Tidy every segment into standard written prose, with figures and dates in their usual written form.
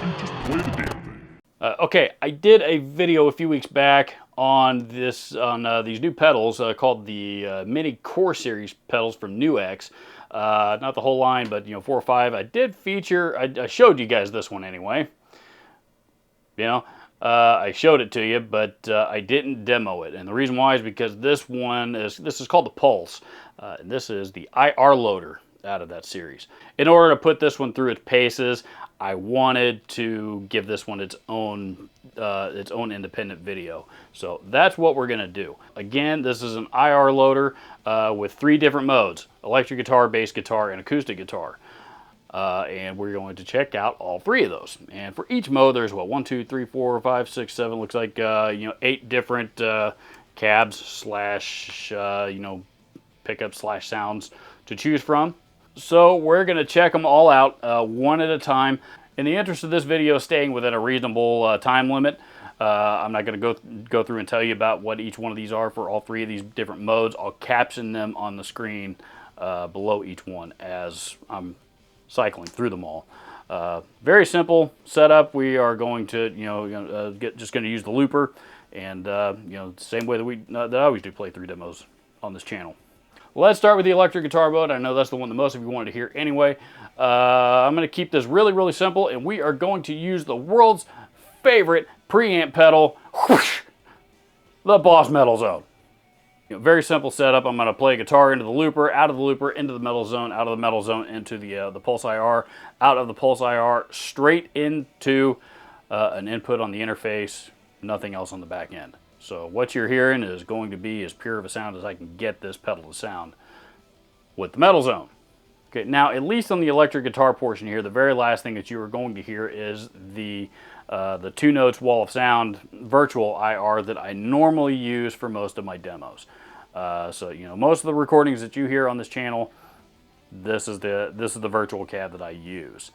and just play the damn thing. Okay, I did a video a few weeks back on these new pedals called the Mini Core Series pedals from NewX. Not the whole line, but 4 or 5. I did feature. I showed you guys this one anyway. I showed it to you, but I didn't demo it, and the reason why is because this is called the Pulse. And this is the IR loader out of that series. In order to put this one through its paces, I wanted to give this one its own independent video. So that's what we're gonna do. Again, this is an IR loader with 3 different modes: electric guitar, bass guitar, and acoustic guitar. And we're going to check out all 3 of those. And for each mode, there's 1, 2, 3, 4, 5, 6, 7. Looks like 8 different cabs slash pickups slash sounds to choose from. So we're going to check them all out one at a time. In the interest of this video staying within a reasonable time limit, I'm not going to go through and tell you about what each one of these are for all 3 of these different modes. I'll caption them on the screen below each one as I'm cycling through them all. Very simple setup. We are going to just going to use the looper, and same way that I always do playthrough demos on this channel. Let's start with the electric guitar mode. I know that's the one that most of you wanted to hear anyway. I'm going to keep this really, really simple, and we are going to use the world's favorite preamp pedal, whoosh, the Boss Metal Zone. Very simple setup. I'm going to play guitar into the looper, out of the looper, into the metal zone, out of the metal zone, into the Pulse IR, out of the Pulse IR, straight into an input on the interface, nothing else on the back end. So what you're hearing is going to be as pure of a sound as I can get this pedal to sound with the metal zone. Okay, now at least on the electric guitar portion here, the very last thing that you are going to hear is the 2 notes wall of sound virtual IR that I normally use for most of my demos. So most of the recordings that you hear on this channel, this is the virtual cab that I use,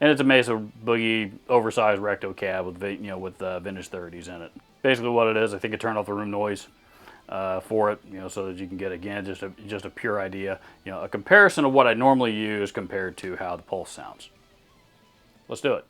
and it's a Mesa Boogie oversized recto cab with vintage 30s in it. Basically, what it is, I think it turned off the room noise for it, so that you can get again just a pure idea, a comparison of what I normally use compared to how the Pulse sounds. Let's do it.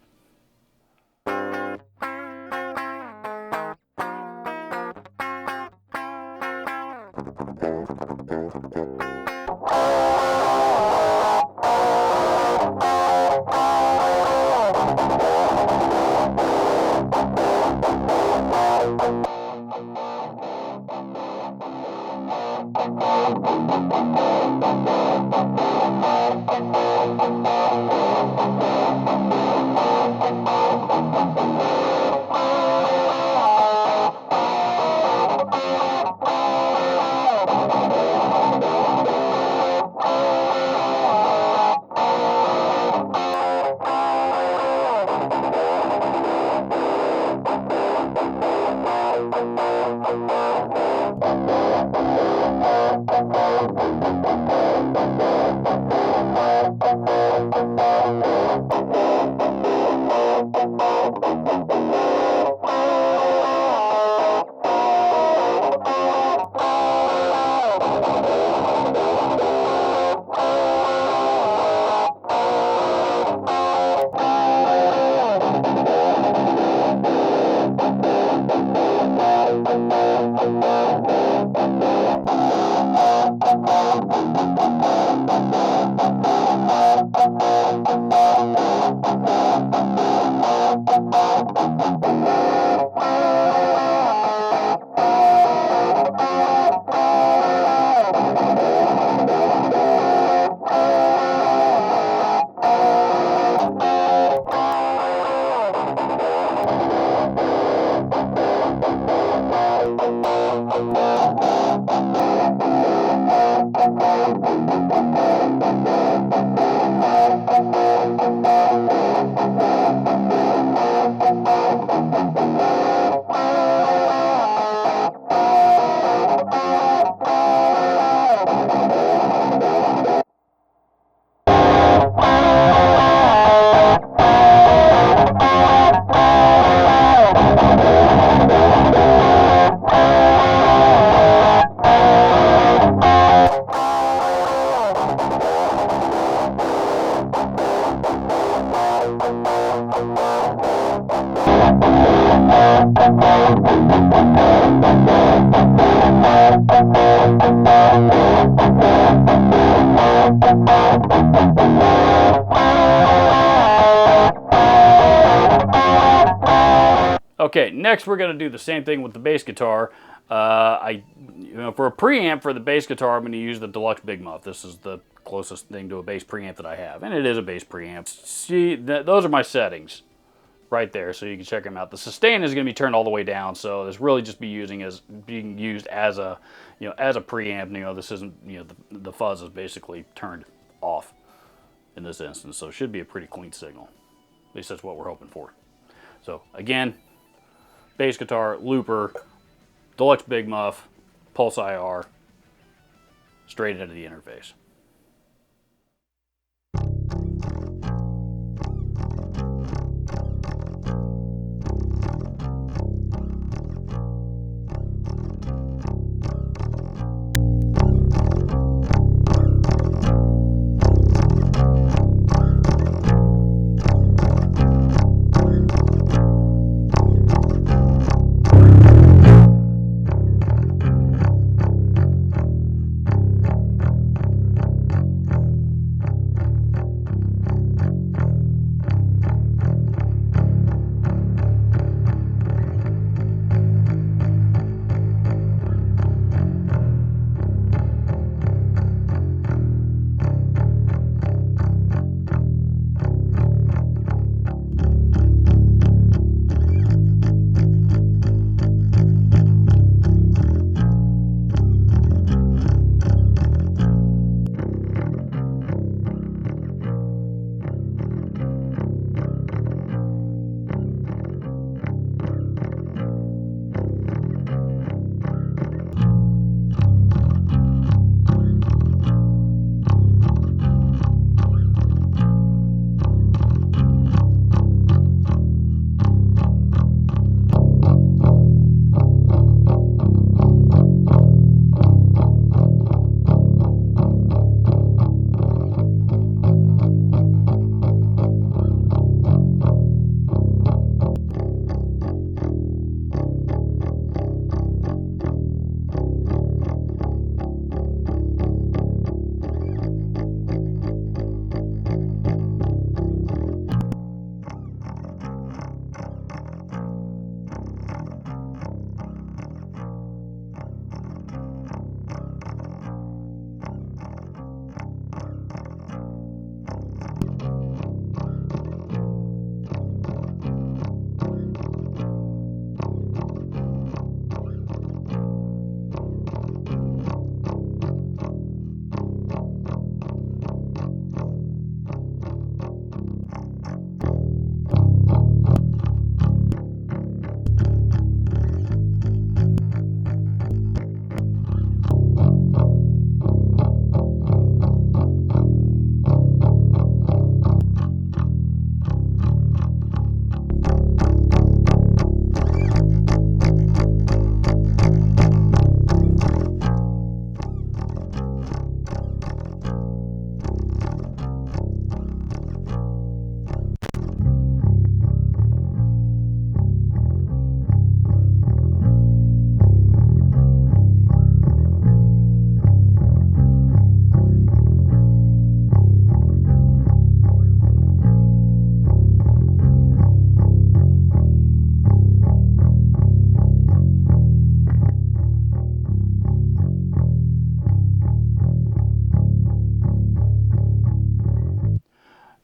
Okay, next we're going to do the same thing with the bass guitar. For a preamp for the bass guitar, I'm going to use the Deluxe Big Muff. This is the closest thing to a bass preamp that I have, and it is a bass preamp. See, those are my settings right there, so you can check them out. The sustain is going to be turned all the way down, so this really just being used as a as a preamp. This isn't the fuzz is basically turned off in this instance, so it should be a pretty clean signal. At least that's what we're hoping for. So again, bass guitar, looper, Deluxe Big Muff, Pulse IR, straight into the interface.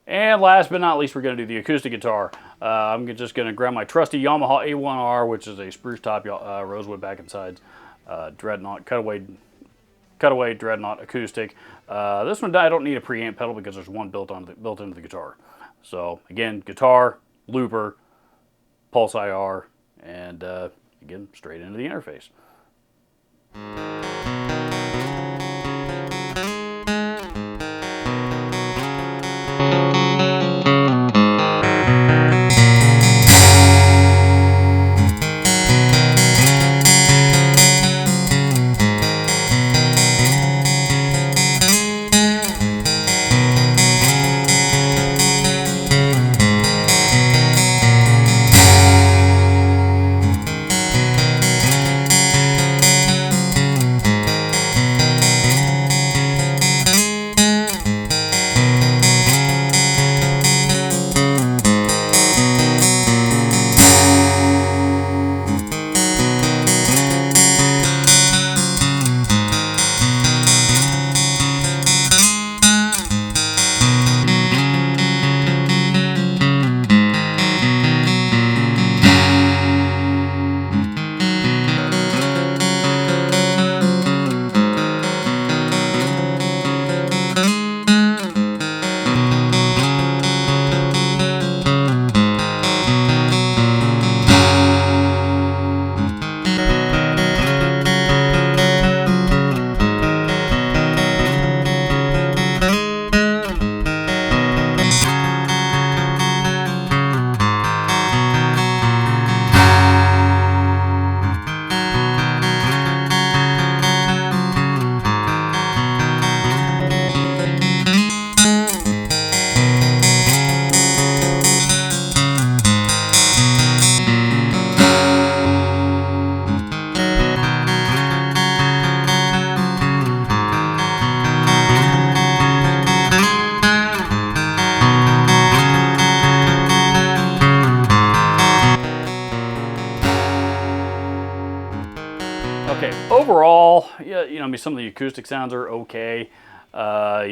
And last but not least, we're going to do the acoustic guitar. I'm just going to grab my trusty Yamaha A1R, which is a spruce top rosewood back and sides Dreadnought cutaway Dreadnought acoustic. This one I don't need a preamp pedal because there's one built into the guitar. So again, guitar, looper, Pulse IR, and again straight into the interface. overall, yeah, you know, I mean, some of the acoustic sounds are okay. You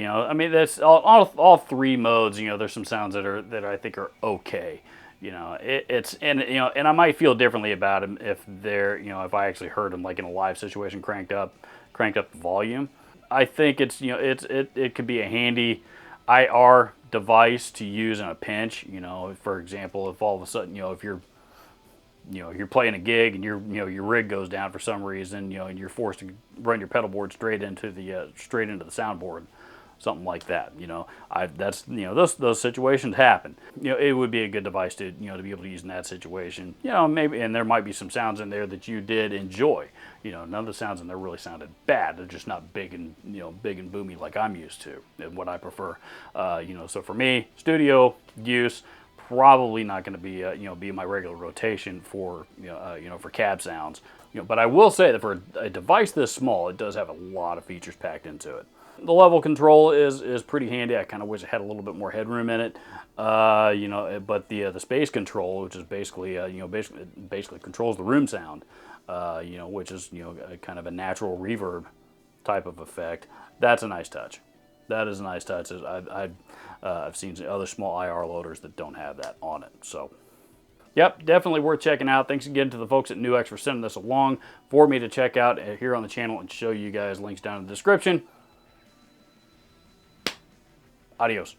know, I mean, that's all three modes. You know, there's some sounds that I think are okay. You know, it's and you know, and I might feel differently about them if they're, you know, if I actually heard them like in a live situation, cranked up the volume. I think it's, you know, it could be a handy IR device to use in a pinch. You know, for example, if all of a sudden, you know, if you're playing a gig and your rig goes down for some reason, you know, and you're forced to run your pedal board straight into the soundboard, something like that. You know, that's, you know, those situations happen. You know, it would be a good device to, you know, to be able to use in that situation. You know, maybe, and there might be some sounds in there that you did enjoy. You know, none of the sounds in there really sounded bad. They're just not big and, you know, big and boomy like I'm used to and what I prefer. You know, so for me, studio use, probably not going to be, you know, be my regular rotation for, you know, for cab sounds. You know, but I will say that for a device this small, it does have a lot of features packed into it. The level control is pretty handy. I kind of wish it had a little bit more headroom in it. You know, but the space control, which is basically, you know, basically controls the room sound. You know, which is, you know, kind of a natural reverb type of effect. That's a nice touch. That is a nice touch. I've seen other small IR loaders that don't have that on it. So, yep, definitely worth checking out. Thanks again to the folks at NuX for sending this along for me to check out here on the channel and show you guys. Links down in the description. Adios.